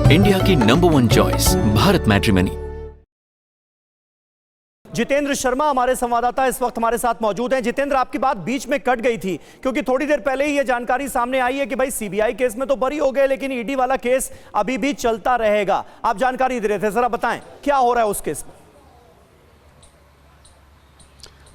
India की number 1 choice Bharat matrimony. Jitendra Sharma हमारे संवाददाता इस वक्त हमारे साथ मौजूद हैं। जितेंद्र, आपकी बात बीच में कट गई थी क्योंकि थोड़ी देर पहले ही यह जानकारी सामने आई है कि भाई सीबीआई केस में तो बरी हो गए, लेकिन ईडी वाला केस अभी भी चलता रहेगा। आप जानकारी दे रहे थे, जरा बताएं क्या हो रहा है उस केस में।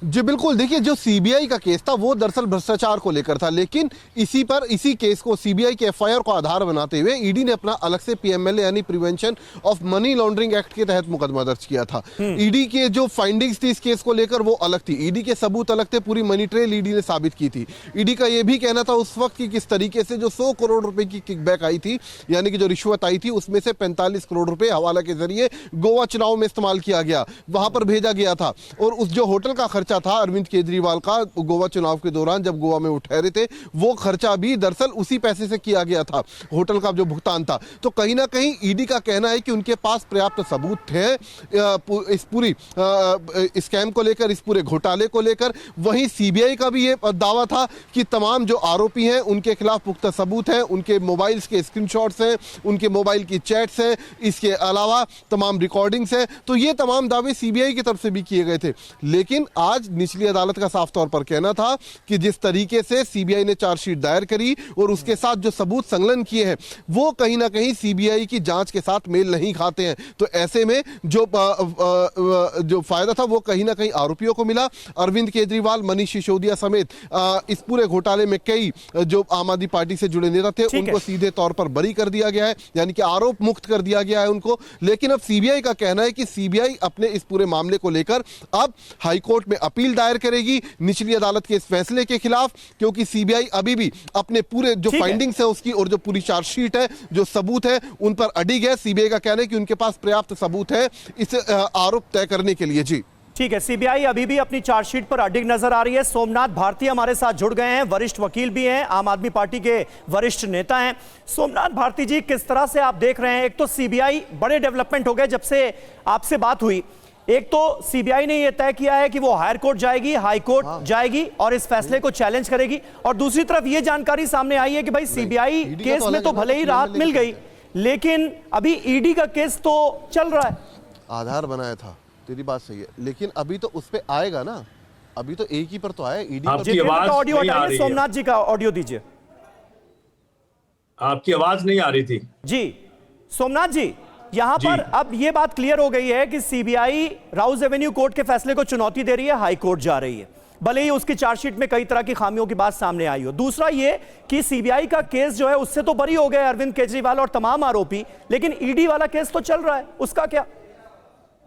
जी बिल्कुल, देखिए जो सीबीआई का केस था वो दरअसल भ्रष्टाचार को लेकर था, लेकिन इसी केस को सीबीआई के एफआईआर को आधार बनाते हुए ईडी ने अपना अलग से पीएमएलए यानी prevention of money laundering act के तहत मुकदमा दर्ज किया था। ईडी के जो फाइंडिंग्स थी इस केस को लेकर वो अलग थी, ईडी के सबूत अलग थे, पूरी मनी ट्रेल ईडी ने साबित की थी। ईडी का यह भी कहना था उस वक्त कि किस तरीके से जो 100 करोड़ रुपए की किकबैक आई थी, यानी कि जो रिश्वत आई थी, उसमें से 45 करोड़ रुपए हवाला के जरिए गोवा चुनाव में इस्तेमाल किया गया, वहां पर भेजा गया था। और उस जो होटल का खर्चा था अरविंद केजरीवाल का गोवा चुनाव के दौरान जब गोवा में वो ठहरे थे, वो खर्चा भी दरअसल उसी पैसे से किया गया था, होटल का जो भुगतान था। तो कहीं ना कहीं ईडी का कहना है कि उनके पास पर्याप्त सबूत थे इस पूरी स्कैम को लेकर, इस पूरे घोटाले को लेकर। वहीं सीबीआई का भी ये दावा था कि तमाम जो आरोपी हैं उनके खिलाफ पुख्ता सबूत हैं, उनके मोबाइल्स के स्क्रीनशॉट्स हैं, उनके मोबाइल की चैट्स हैं, इसके अलावा तमाम रिकॉर्डिंग्स हैं। तो ये तमाम दावे सीबीआई की तरफ से भी किए गए थे। लेकिन आज निचली अदालत का साफ तौर पर कहना था कि जिस तरीके से सीबीआई ने चार्जशीट दायर करी और उसके साथ जो सबूत संलग्न किए हैं वो कहीं ना कहीं सीबीआई की जांच के साथ मेल नहीं खाते हैं। तो ऐसे में जो फायदा था वो कहीं ना कहीं आरोपियों को मिला। अरविंद केजरीवाल, मनीष सिसोदिया समेत इस पूरे घोटाले में कई जो आम आदमी पार्टी से जुड़े नेता थे उनको सीधे तौर पर बरी कर दिया गया है, यानी कि आरोप मुक्त कर दिया गया है उनको। लेकिन अब सीबीआई का कहना है कि सीबीआई अपने इस पूरे मामले को लेकर अब हाईकोर्ट में अपील दायर करेगी निचली अदालत के इस फैसले के खिलाफ, क्योंकि सीबीआई अभी भी अपने पूरे जो फाइंडिंग्स है उसकी और जो पूरी चार्जशीट है, जो सबूत है, उन पर अडिग है। सीबीआई का कहना है कि उनके पास पर्याप्त सबूत है इस आरोप तय करने के लिए। जी ठीक है, सीबीआई अभी भी अपनी चार्जशीट पर अडिग नजर आ रही है। सोमनाथ भारती हमारे साथ जुड़ गए हैं, वरिष्ठ वकील भी हैं, आम आदमी पार्टी के वरिष्ठ नेता हैं। सोमनाथ भारती जी, किस तरह से आप देख रहे हैं, एक तो सीबीआई बड़े डेवलपमेंट हो गए जब से आपसे बात हुई। एक तो सीबीआई ने यह तय किया है कि वो हायर कोर्ट जाएगी, हाई कोर्ट जाएगी और इस फैसले को चैलेंज करेगी, और दूसरी तरफ यह जानकारी सामने आई है कि भाई सीबीआई केस में तो भले ही राहत मिल गई, लेकिन अभी ईडी का केस तो चल रहा है। आधार बनाया था, तेरी बात सही है, लेकिन अभी तो उस पे आएगा ना, अभी तो एक ही पर तो आया। ईडी का ऑडियो हटाइए, सोमनाथ जी का ऑडियो दीजिए। आपकी आवाज नहीं आ रही थी जी। सोमनाथ जी, यहां पर अब यह बात क्लियर हो गई है कि सीबीआई राउज एवेन्यू कोर्ट के फैसले को चुनौती दे रही है, हाई कोर्ट जा रही है, भले ही उसकी चार्जशीट में कई तरह की खामियों की बात सामने आई हो। दूसरा ये कि सीबीआई का केस जो है उससे तो बरी हो गए अरविंद केजरीवाल और तमाम आरोपी, लेकिन ईडी वाला केस तो चल रहा है, उसका क्या?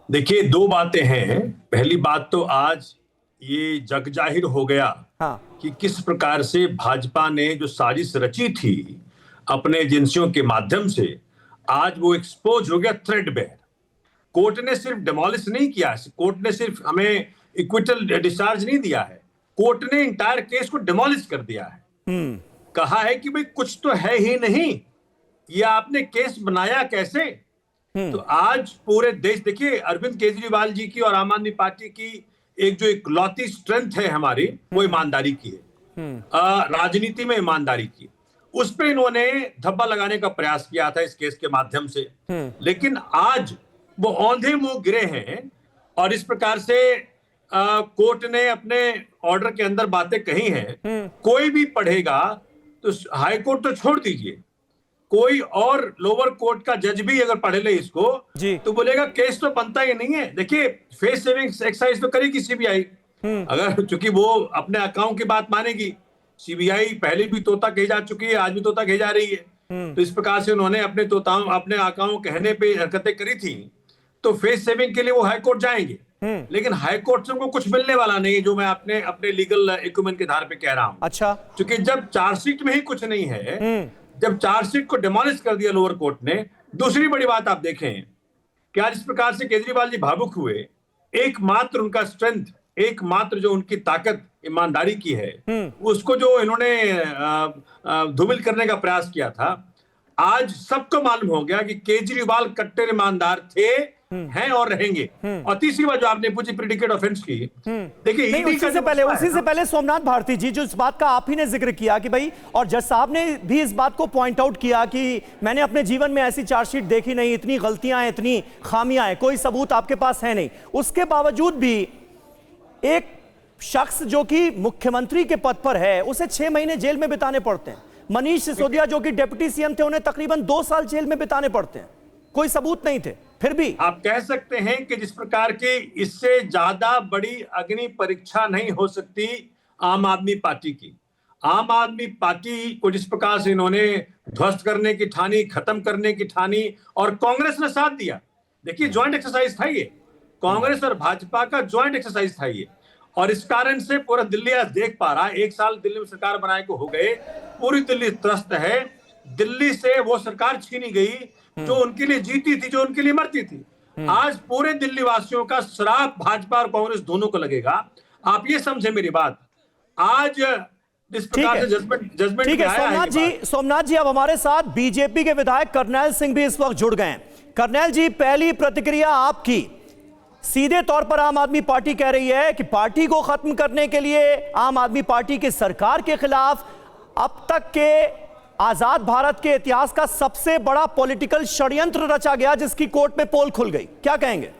देखिए, दो बातें हैं। पहली बात तो आज ये जग जाहिर हो गया कि किस प्रकार से भाजपा ने जो साजिश रची थी अपने एजेंसियों के माध्यम से, आज वो एक्सपोज हो गया थ्रेडबेयर। कोर्ट ने सिर्फ डिमोलिश नहीं किया, कोर्ट ने सिर्फ हमें इक्विटल डिस्चार्ज नहीं दिया है, कोर्ट ने इंटायर केस को डिमोलिश कर दिया है। कहा है कि भाई कुछ तो है ही नहीं, ये आपने केस बनाया कैसे? तो आज पूरे देश, देखिए अरविंद केजरीवाल जी की और आम आदमी पार्टी की एक जो इकलौती स्ट्रेंथ है हमारी, वो ईमानदारी की है, राजनीति में ईमानदारी की। उस पे इन्होंने धब्बा लगाने का प्रयास किया था इस केस के माध्यम से, लेकिन आज वो औंधे मुंह गिरे हैं और इस प्रकार से कोर्ट ने अपने ऑर्डर के अंदर बातें कही हैं। कोई भी पढ़ेगा तो हाई कोर्ट तो छोड़ दीजिए, कोई और लोअर कोर्ट का जज भी अगर पढ़ ले इसको तो बोलेगा केस तो बनता ही नहीं है। देखिए, फेस सेविंग एक्सरसाइज तो करेगी सीबीआई, अगर चूंकि वो अपने अकाउंट की बात मानेगी। सीबीआई पहले भी तोता कही जा चुकी है, आज भी तोता कही जा रही है। तो इस प्रकार से उन्होंने अपने तोताओं, अपने आकाओं कहने पे हरकतें करी थी, तो फेस सेविंग के लिए वो हाई कोर्ट जाएंगे, लेकिन हाई कोर्ट से उनको कुछ मिलने वाला नहीं है, जो मैं अपने लीगल इक्विपमेंट के आधार पे कह रहा हूं। अच्छा, क्योंकि जब चार्जशीट में ही कुछ नहीं है, जब चार्जशीट को डिमोलिश कर दिया लोअर कोर्ट ने। दूसरी बड़ी बात आप देखें कि आज इस प्रकार से केजरीवाल जी भावुक हुए, एकमात्र उनका स्ट्रेंथ, एकमात्र जो उनकी ताकत ईमानदारी की है, उसको जो इन्होंने धूमिल करने का प्रयास किया था, आज सबको मालूम हो गया कि केजरीवाल कट्टर ईमानदार थे हैं और रहेंगे। और तीसरी बात जो आपने पूछी प्रेडिकेट ऑफेंस की, देखिए नहीं, ईडी का उसी से पहले सोमनाथ भारती जी, जो इस बात का आप ही ने जिक्र किया कि भाई, और जज साहब ने भी इस बात को पॉइंट आउट किया कि मैंने अपने जीवन में ऐसी चार्जशीट देखी नहीं, इतनी गलतियां हैं, इतनी खामियां हैं, कोई सबूत आपके पास है नहीं। उसके बावजूद भी एक शख्स जो कि मुख्यमंत्री के पद पर है, उसे 6 महीने जेल में बिताने पड़ते हैं। मनीष सिसोदिया जो कि डिप्टी सीएम थे, उन्हें तकरीबन 2 साल जेल में बिताने पड़ते हैं, कोई सबूत नहीं थे। फिर भी आप कह सकते हैं कि जिस प्रकार की इससे ज्यादा बड़ी अग्नि परीक्षा नहीं हो सकती आम आदमी पार्टी की। आम आदमी पार्टी को जिस प्रकार से इन्होंने ध्वस्त करने की ठानी, खत्म करने की ठानी, और कांग्रेस ने साथ दिया। देखिए ज्वाइंट एक्सरसाइज था ये, कांग्रेस और भाजपा का ज्वाइंट एक्सरसाइज था ये, और इस कारण से पूरा दिल्ली आज देख पा रहा है। 1 साल दिल्ली में सरकार बनाए को हो गए, पूरी दिल्ली त्रस्त है। दिल्ली से वो सरकार छीनी गई जो उनके लिए जीती थी, जो उनके लिए मरती थी। आज पूरे दिल्ली वासियों का श्राप भाजपा और कांग्रेस दोनों को लगेगा। आप ये समझे मेरी बात। आज जिस प्रकार से जजमेंट ठीक है सोमनाथ जी अब हमारे साथ बीजेपी के विधायक करनैल सिंह भी इस वक्त जुड़ गए हैं। करनैल जी, पहली प्रतिक्रिया आपकी। सीधे तौर पर आम आदमी पार्टी कह रही है कि पार्टी को खत्म करने के लिए आम आदमी पार्टी की सरकार के खिलाफ अब तक के आजाद भारत के इतिहास का सबसे बड़ा पॉलिटिकल षड्यंत्र रचा गया, जिसकी कोर्ट में पोल खुल गई। क्या कहेंगे?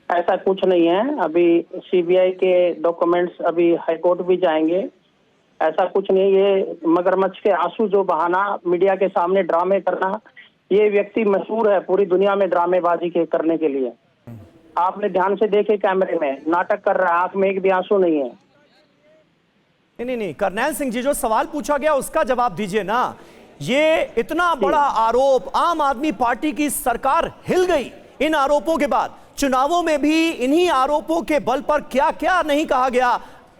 ऐसा कुछ नहीं है। अभी सीबीआई के डॉक्यूमेंट्स अभी हाईकोर्ट भी जाएंगे। ऐसा कुछ नहीं। ये मगरमच्छ के आंसू जो बहाना, मीडिया के सामने ड्रामे करना, ये व्यक्ति मशहूर है पूरी दुनिया में ड्रामेबाजी के करने के लिए। आपने ध्यान से देखे कैमरे में नाटक कर रहा है, आंख में एक भी आंसू नहीं है। नहीं, करनैल सिंह जी, जो सवाल पूछा गया उसका जवाब दीजिए ना। ये इतना बड़ा आरोप, आम आदमी पार्टी की सरकार हिल गई इन आरोपों के बाद। चुनावों में भी इन्हीं आरोपों के बल पर क्या क्या नहीं कहा गया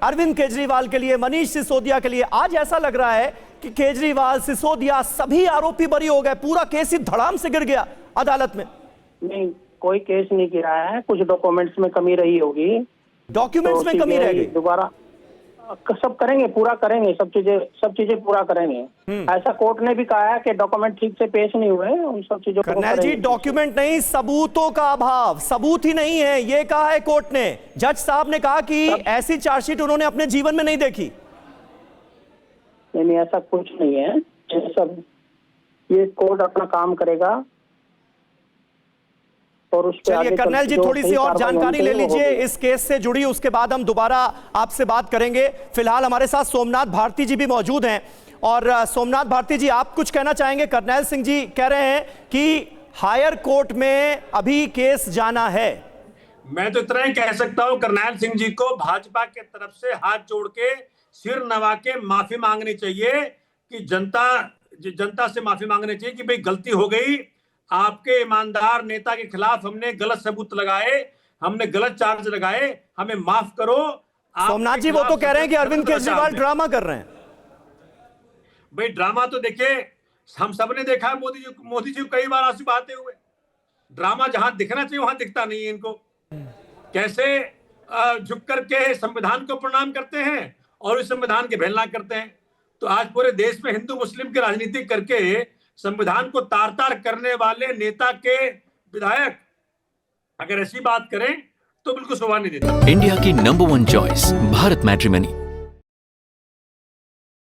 अरविंद केजरीवाल के लिए, मनीष सिसोदिया के लिए। आज ऐसा लग रहा है कि केजरीवाल, सिसोदिया, सभी आरोपी बरी हो गए, पूरा केस ही धड़ाम से गिर गया अदालत में। नहीं, कोई केस नहीं गिरा है, कुछ डॉक्यूमेंट्स में कमी रही होगी। डॉक्यूमेंट्स में कमी रह गई। दोबारा सब करेंगे, पूरा करेंगे, सब चीजें पूरा करेंगे। ऐसा कोर्ट ने भी कहा है कि डॉक्यूमेंट ठीक से पेश नहीं हुए, उन सब चीजों को करनैल जी, डॉक्यूमेंट नहीं, सबूतों का अभाव, सबूत ही नहीं है, ये कहा है कोर्ट ने। जज साहब ने कहा कि ऐसी चार्जशीट उन्होंने अपने जीवन में नहीं देखी। नहीं, ऐसा कुछ नहीं है। ये कोर्ट अपना काम करेगा। और चलिए करनैल जी, थोड़ी सी और जानकारी ले लीजिए इस केस से जुड़ी, उसके बाद हम दोबारा आपसे बात करेंगे। फिलहाल हमारे साथ सोमनाथ भारती जी भी मौजूद हैं। और सोमनाथ भारती जी, आप कुछ कहना चाहेंगे? करनैल सिंह जी कह रहे हैं कि हायर कोर्ट में अभी केस जाना है। मैं तो इतना ही कह सकता हूं, करनैल सिंह जी को भाजपा के तरफ से हाथ जोड़ के, सिर नवा के माफी मांगनी चाहिए कि जनता से माफी मांगनी चाहिए कि भाई गलती हो गई, आपके ईमानदार नेता के खिलाफ हमने गलत सबूत लगाए, हमने गलत चार्ज लगाए, हमें माफ करो। सोमनाथ जी, वो तो कह रहे हैं कि अरविंद केजरीवाल ड्रामा कर रहे हैं। भाई ड्रामा तो देखिए, हम सबने देखा है, मोदी जी को कई बार आंसू बहाते हुए। ड्रामा जहां दिखना चाहिए वहां दिखता नहीं है इनको। कैसे झुक करके संविधान को प्रणाम करते हैं और इस संविधान की अवहेलना करते हैं। तो आज पूरे देश में हिंदू मुस्लिम की राजनीति करके संविधान को तार तार करने वाले नेता के विधायक अगर ऐसी बात करें तो बिल्कुल शोभा नहीं देता। इंडिया की नंबर 1 चॉइस भारत मैट्रिमनी।